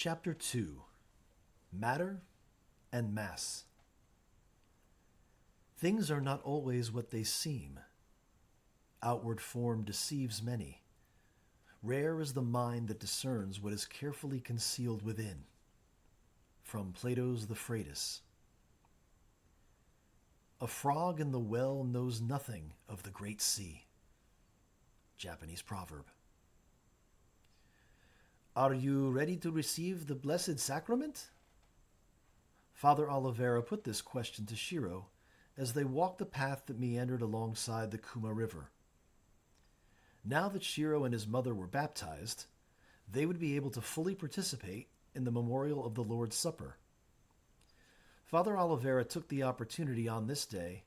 Chapter 2. Matter and Mass. Things are not always what they seem. Outward form deceives many. Rare is the mind that discerns what is carefully concealed within. From Plato's The Phratis. A frog in the well knows nothing of the great sea. Japanese proverb. Are you ready to receive the Blessed Sacrament? Father Oliveira put this question to Shiro as they walked the path that meandered alongside the Kuma River. Now that Shiro and his mother were baptized, they would be able to fully participate in the memorial of the Lord's Supper. Father Oliveira took the opportunity on this day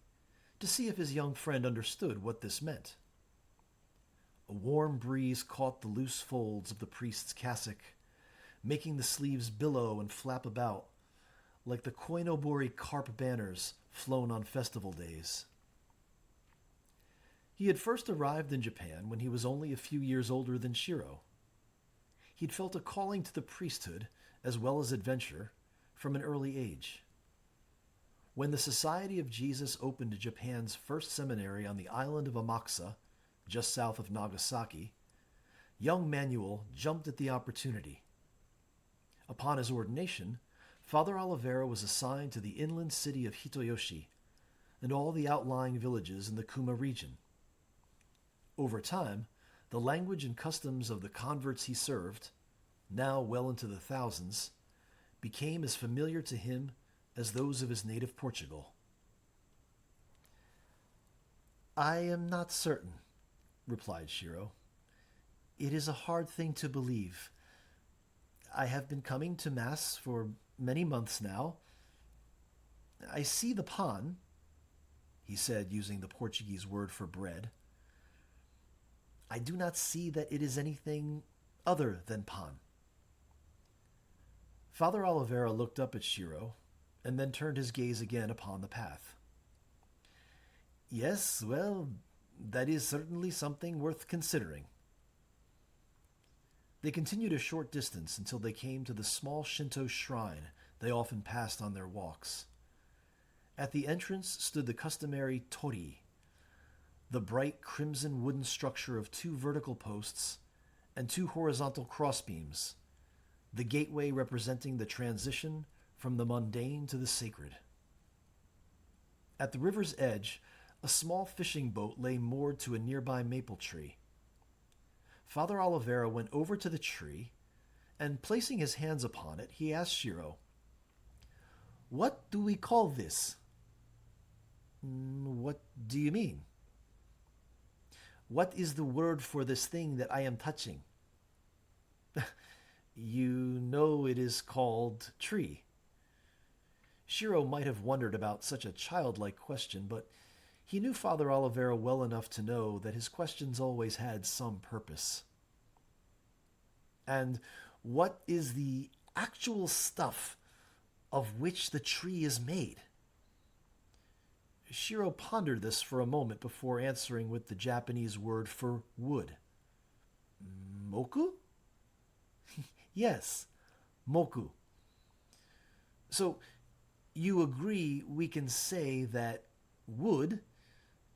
to see if his young friend understood what this meant. A warm breeze caught the loose folds of the priest's cassock, making the sleeves billow and flap about like the koinobori carp banners flown on festival days. He had first arrived in Japan when he was only a few years older than Shiro. He'd felt a calling to the priesthood as well as adventure from an early age. When the Society of Jesus opened Japan's first seminary on the island of Amakusa, just south of Nagasaki, young Manuel jumped at the opportunity. Upon his ordination, Father Oliveira was assigned to the inland city of Hitoyoshi and all the outlying villages in the Kuma region. Over time, the language and customs of the converts he served, now well into the thousands, became as familiar to him as those of his native Portugal. I am not certain, replied Shiro. It is a hard thing to believe. I have been coming to Mass for many months now. I see the pan, he said, using the Portuguese word for bread. I do not see that it is anything other than pan. Father Oliveira looked up at Shiro and then turned his gaze again upon the path. Yes, well, that is certainly something worth considering. They continued a short distance until they came to the small Shinto shrine they often passed on their walks. At the entrance stood the customary torii, the bright crimson wooden structure of 2 vertical posts and 2 horizontal crossbeams, the gateway representing the transition from the mundane to the sacred. At the river's edge, a small fishing boat lay moored to a nearby maple tree. Father Oliveira went over to the tree, and placing his hands upon it, he asked Shiro, What do we call this? What do you mean? What is the word for this thing that I am touching? You know it is called tree. Shiro might have wondered about such a childlike question, but he knew Father Oliveira well enough to know that his questions always had some purpose. And what is the actual stuff of which the tree is made? Shiro pondered this for a moment before answering with the Japanese word for wood. Moku? Yes, moku. So, you agree we can say that wood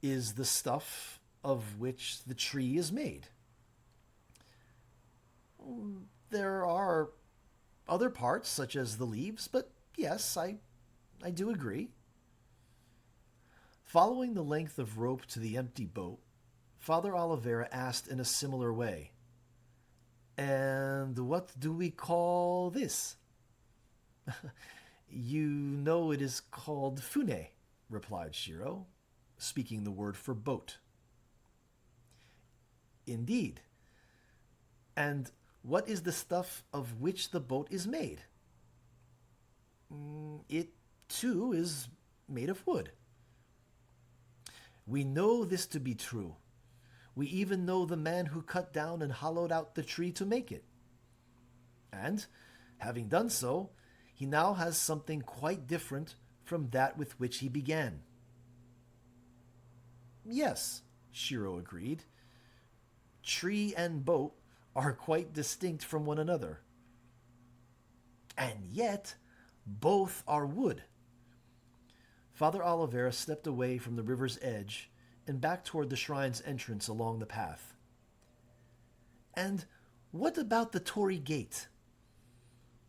is the stuff of which the tree is made. There are other parts, such as the leaves, but yes, I do agree. Following the length of rope to the empty boat, Father Oliveira asked in a similar way, And what do we call this? You know it is called fune, replied Shiro, speaking the word for boat. Indeed. And what is the stuff of which the boat is made? It, too, is made of wood. We know this to be true. We even know the man who cut down and hollowed out the tree to make it. And, having done so, he now has something quite different from that with which he began. Yes, Shiro agreed. Tree and boat are quite distinct from one another. And yet, both are wood. Father Oliveira stepped away from the river's edge and back toward the shrine's entrance along the path. And what about the Torii Gate?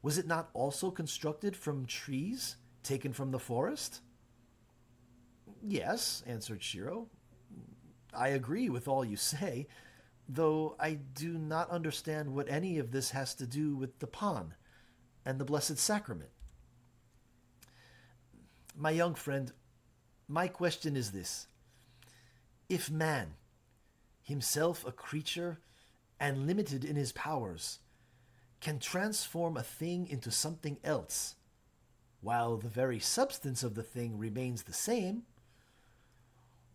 Was it not also constructed from trees taken from the forest? Yes, answered Shiro. I agree with all you say, though I do not understand what any of this has to do with the Pan and the Blessed Sacrament. My young friend, my question is this. If man, himself a creature and limited in his powers, can transform a thing into something else, while the very substance of the thing remains the same,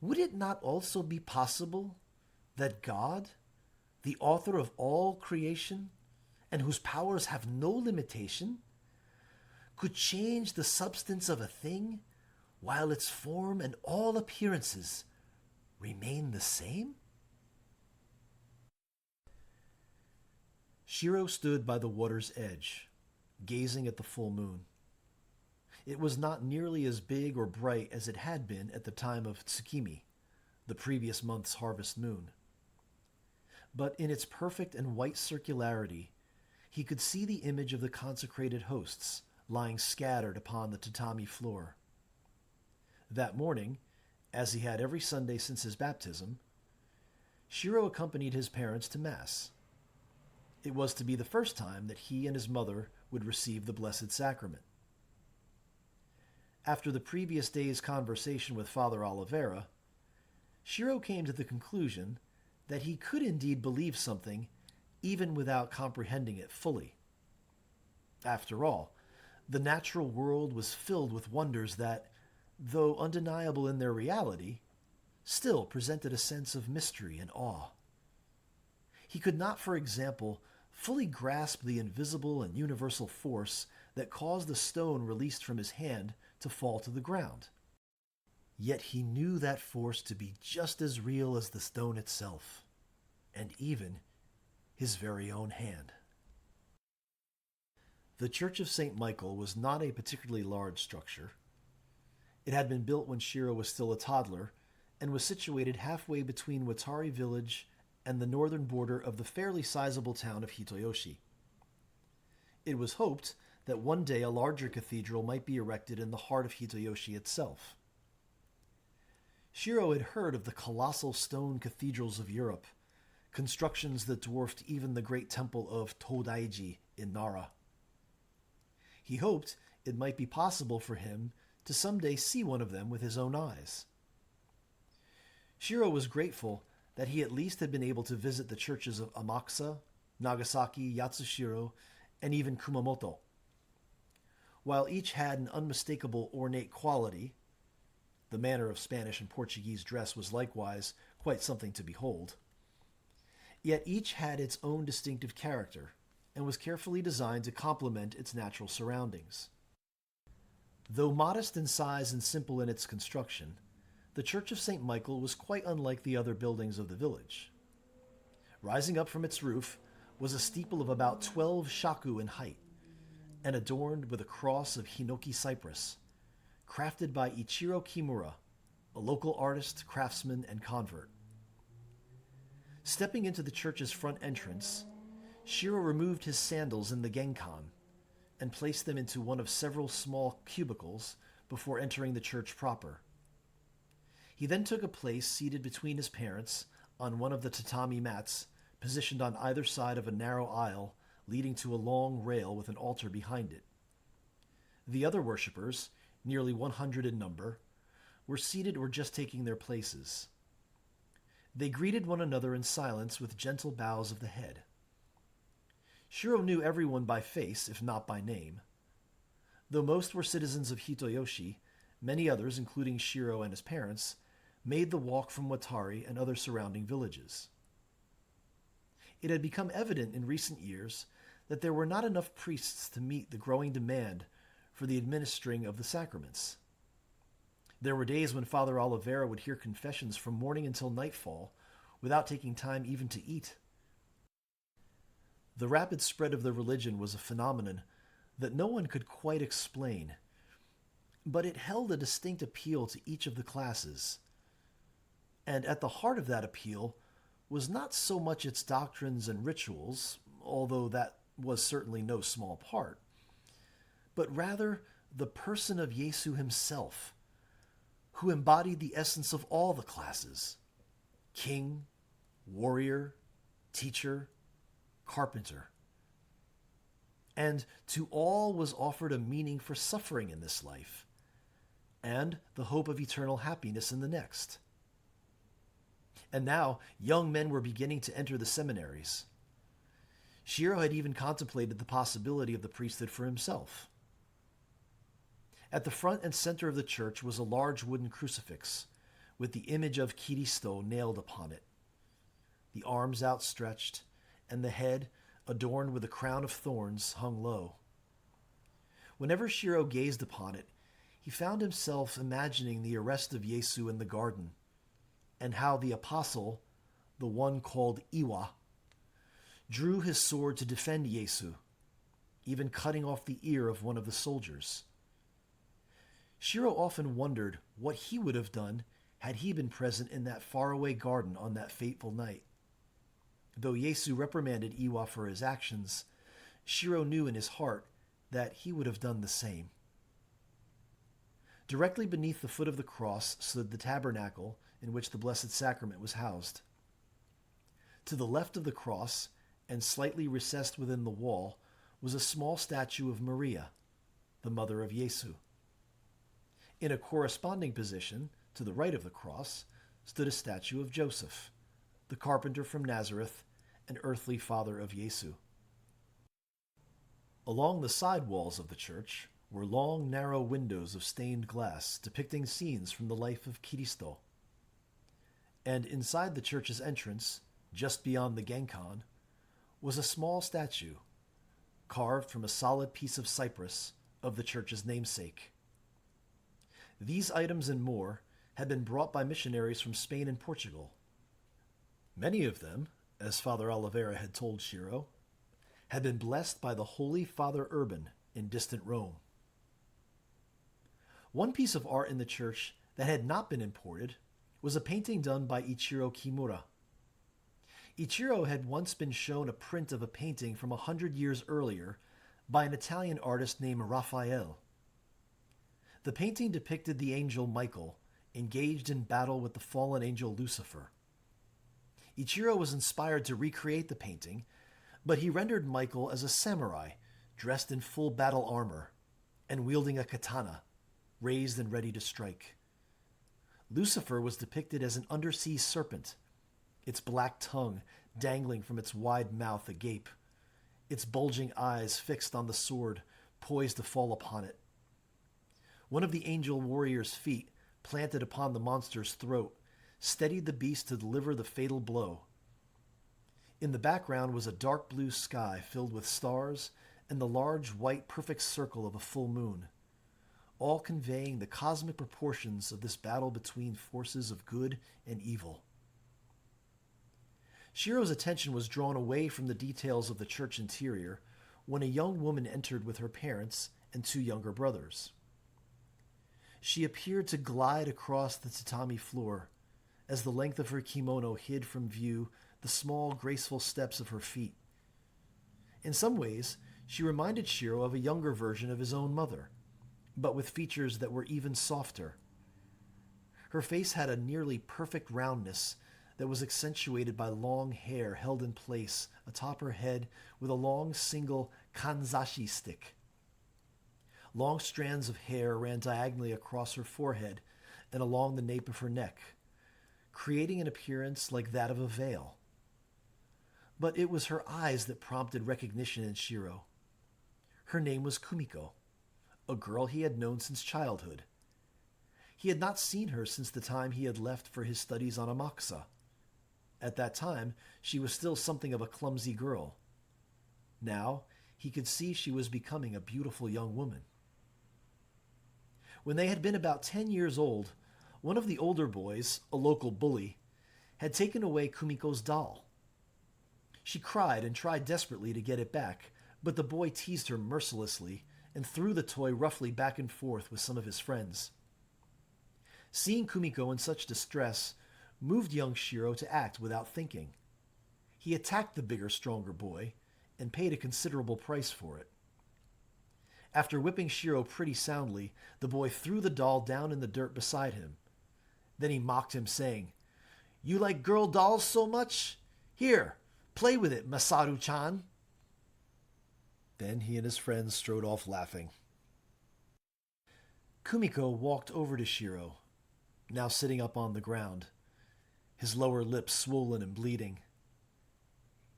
would it not also be possible that God, the author of all creation, and whose powers have no limitation, could change the substance of a thing while its form and all appearances remain the same? Shiro stood by the water's edge, gazing at the full moon. It was not nearly as big or bright as it had been at the time of Tsukimi, the previous month's harvest moon. But in its perfect and white circularity, he could see the image of the consecrated hosts lying scattered upon the tatami floor. That morning, as he had every Sunday since his baptism, Shiro accompanied his parents to Mass. It was to be the first time that he and his mother would receive the Blessed Sacrament. After the previous day's conversation with Father Oliveira, Shiro came to the conclusion that he could indeed believe something even without comprehending it fully. After all, the natural world was filled with wonders that, though undeniable in their reality, still presented a sense of mystery and awe. He could not, for example, fully grasp the invisible and universal force that caused the stone released from his hand to fall to the ground. Yet he knew that force to be just as real as the stone itself, and even his very own hand. The Church of St. Michael was not a particularly large structure. It had been built when Shiro was still a toddler and was situated halfway between Watari village and the northern border of the fairly sizable town of Hitoyoshi. It was hoped that one day a larger cathedral might be erected in the heart of Hitoyoshi itself. Shiro had heard of the colossal stone cathedrals of Europe, constructions that dwarfed even the great temple of Todaiji in Nara. He hoped it might be possible for him to someday see one of them with his own eyes. Shiro was grateful that he at least had been able to visit the churches of Amakusa, Nagasaki, Yatsushiro, and even Kumamoto. While each had an unmistakable ornate quality, the manner of Spanish and Portuguese dress was likewise quite something to behold, yet each had its own distinctive character and was carefully designed to complement its natural surroundings. Though modest in size and simple in its construction, the Church of St. Michael was quite unlike the other buildings of the village. Rising up from its roof was a steeple of about 12 shaku in height, and adorned with a cross of hinoki cypress, crafted by Ichiro Kimura, a local artist, craftsman, and convert. Stepping into the church's front entrance, Shiro removed his sandals in the genkan and placed them into one of several small cubicles before entering the church proper. He then took a place seated between his parents on one of the tatami mats positioned on either side of a narrow aisle leading to a long rail with an altar behind it. The other worshippers, nearly 100 in number, were seated or just taking their places. They greeted one another in silence with gentle bows of the head. Shiro knew everyone by face, if not by name. Though most were citizens of Hitoyoshi, many others, including Shiro and his parents, made the walk from Watari and other surrounding villages. It had become evident in recent years that there were not enough priests to meet the growing demand for the administering of the sacraments. There were days when Father Oliveira would hear confessions from morning until nightfall without taking time even to eat. The rapid spread of the religion was a phenomenon that no one could quite explain, but it held a distinct appeal to each of the classes. And at the heart of that appeal was not so much its doctrines and rituals, although that was certainly no small part, but rather the person of Yesu himself, who embodied the essence of all the classes: king, warrior, teacher, carpenter. And to all was offered a meaning for suffering in this life, and the hope of eternal happiness in the next. And now young men were beginning to enter the seminaries. Shiro had even contemplated the possibility of the priesthood for himself. At the front and center of the church was a large wooden crucifix with the image of Kiristo nailed upon it, the arms outstretched, and the head, adorned with a crown of thorns, hung low. Whenever Shiro gazed upon it, he found himself imagining the arrest of Yesu in the garden, and how the apostle, the one called Iwa, drew his sword to defend Yesu, even cutting off the ear of one of the soldiers. Shiro often wondered what he would have done had he been present in that faraway garden on that fateful night. Though Yesu reprimanded Iwa for his actions, Shiro knew in his heart that he would have done the same. Directly beneath the foot of the cross stood the tabernacle in which the Blessed Sacrament was housed. To the left of the cross, and slightly recessed within the wall, was a small statue of Maria, the mother of Yesu. In a corresponding position, to the right of the cross, stood a statue of Joseph, the carpenter from Nazareth and earthly father of Yesu. Along the side walls of the church were long, narrow windows of stained glass depicting scenes from the life of Kiristo. And inside the church's entrance, just beyond the Genkan, was a small statue, carved from a solid piece of cypress, of the church's namesake. These items and more had been brought by missionaries from Spain and Portugal. Many of them, as Father Oliveira had told Shiro, had been blessed by the Holy Father Urban in distant Rome. One piece of art in the church that had not been imported was a painting done by Ichiro Kimura. Ichiro had once been shown a print of a painting from 100 years earlier by an Italian artist named Raphael. The painting depicted the angel Michael engaged in battle with the fallen angel Lucifer. Ichiro was inspired to recreate the painting, but he rendered Michael as a samurai dressed in full battle armor and wielding a katana, raised and ready to strike. Lucifer was depicted as an undersea serpent, its black tongue dangling from its wide mouth agape, its bulging eyes fixed on the sword poised to fall upon it. One of the angel warrior's feet, planted upon the monster's throat, steadied the beast to deliver the fatal blow. In the background was a dark blue sky filled with stars and the large white perfect circle of a full moon, all conveying the cosmic proportions of this battle between forces of good and evil. Shiro's attention was drawn away from the details of the church interior when a young woman entered with her parents and two younger brothers. She appeared to glide across the tatami floor as the length of her kimono hid from view the small, graceful steps of her feet. In some ways, she reminded Shiro of a younger version of his own mother, but with features that were even softer. Her face had a nearly perfect roundness that was accentuated by long hair held in place atop her head with a long single kanzashi stick. Long strands of hair ran diagonally across her forehead and along the nape of her neck, creating an appearance like that of a veil. But it was her eyes that prompted recognition in Shiro. Her name was Kumiko, a girl he had known since childhood. He had not seen her since the time he had left for his studies on Amakusa. At that time, she was still something of a clumsy girl. Now, he could see she was becoming a beautiful young woman. When they had been about 10 years old, one of the older boys, a local bully, had taken away Kumiko's doll. She cried and tried desperately to get it back, but the boy teased her mercilessly and threw the toy roughly back and forth with some of his friends. Seeing Kumiko in such distress moved young Shiro to act without thinking. He attacked the bigger, stronger boy and paid a considerable price for it. After whipping Shiro pretty soundly, the boy threw the doll down in the dirt beside him. Then he mocked him, saying, "You like girl dolls so much? Here, play with it, Masaru-chan." Then he and his friends strode off laughing. Kumiko walked over to Shiro, now sitting up on the ground, his lower lip swollen and bleeding.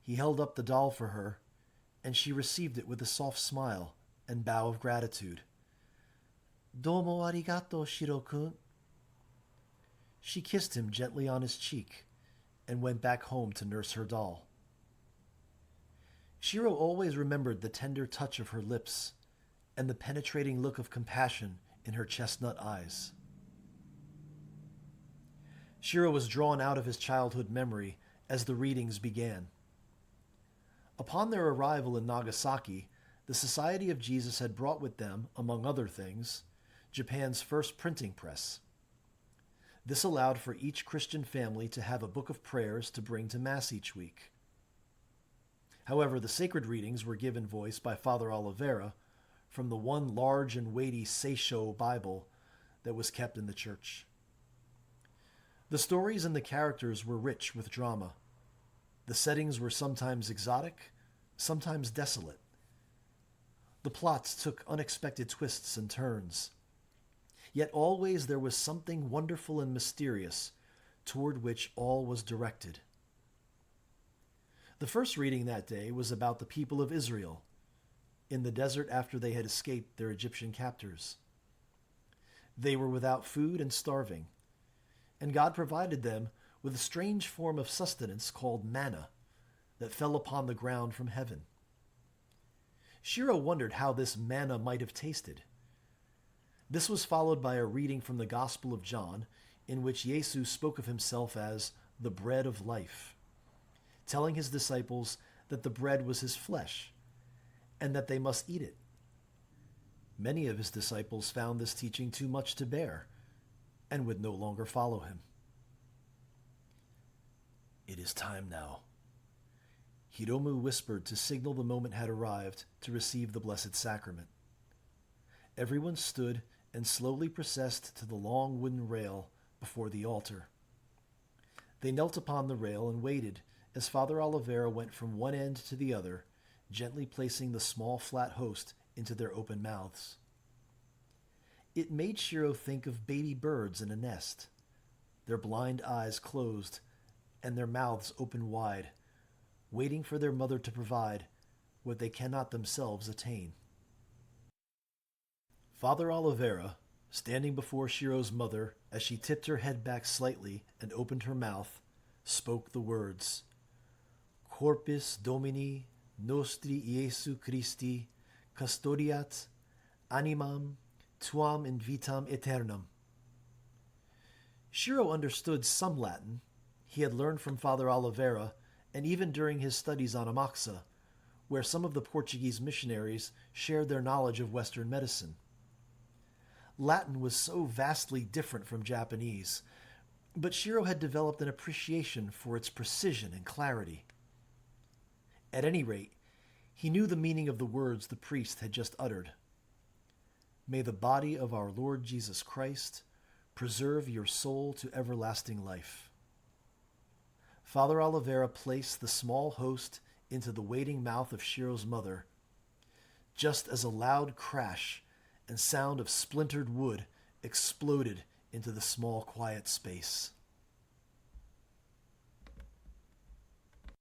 He held up the doll for her, and she received it with a soft smile and bow of gratitude. "Domo arigato, Shiro-kun." She kissed him gently on his cheek and went back home to nurse her doll. Shiro always remembered the tender touch of her lips and the penetrating look of compassion in her chestnut eyes. Shiro was drawn out of his childhood memory as the readings began. Upon their arrival in Nagasaki, the Society of Jesus had brought with them, among other things, Japan's first printing press. This allowed for each Christian family to have a book of prayers to bring to Mass each week. However, the sacred readings were given voice by Father Oliveira from the one large and weighty Seisho Bible that was kept in the church. The stories and the characters were rich with drama. The settings were sometimes exotic, sometimes desolate. The plots took unexpected twists and turns. Yet always there was something wonderful and mysterious toward which all was directed. The first reading that day was about the people of Israel in the desert after they had escaped their Egyptian captors. They were without food and starving, and God provided them with a strange form of sustenance called manna that fell upon the ground from heaven. Shiro wondered how this manna might have tasted. This was followed by a reading from the Gospel of John, in which Jesus spoke of himself as the bread of life, telling his disciples that the bread was his flesh, and that they must eat it. Many of his disciples found this teaching too much to bear, and would no longer follow him. "It is time now," Hiromu whispered to signal the moment had arrived to receive the Blessed Sacrament. Everyone stood and slowly processed to the long wooden rail before the altar. They knelt upon the rail and waited as Father Oliveira went from one end to the other, gently placing the small flat host into their open mouths. It made Shiro think of baby birds in a nest, their blind eyes closed and their mouths open wide, waiting for their mother to provide what they cannot themselves attain. Father Oliveira, standing before Shiro's mother as she tipped her head back slightly and opened her mouth, spoke the words, "Corpus Domini nostri Iesu Christi custodiat animam tuam in vitam aeternam." Shiro understood some Latin. He had learned from Father Oliveira, and even during his studies on Amaxa, where some of the Portuguese missionaries shared their knowledge of Western medicine. Latin was so vastly different from Japanese, but Shiro had developed an appreciation for its precision and clarity. At any rate, he knew the meaning of the words the priest had just uttered. "May the body of our Lord Jesus Christ preserve your soul to everlasting life." Father Oliveira placed the small host into the waiting mouth of Shiro's mother, just as a loud crash and sound of splintered wood exploded into the small, quiet space.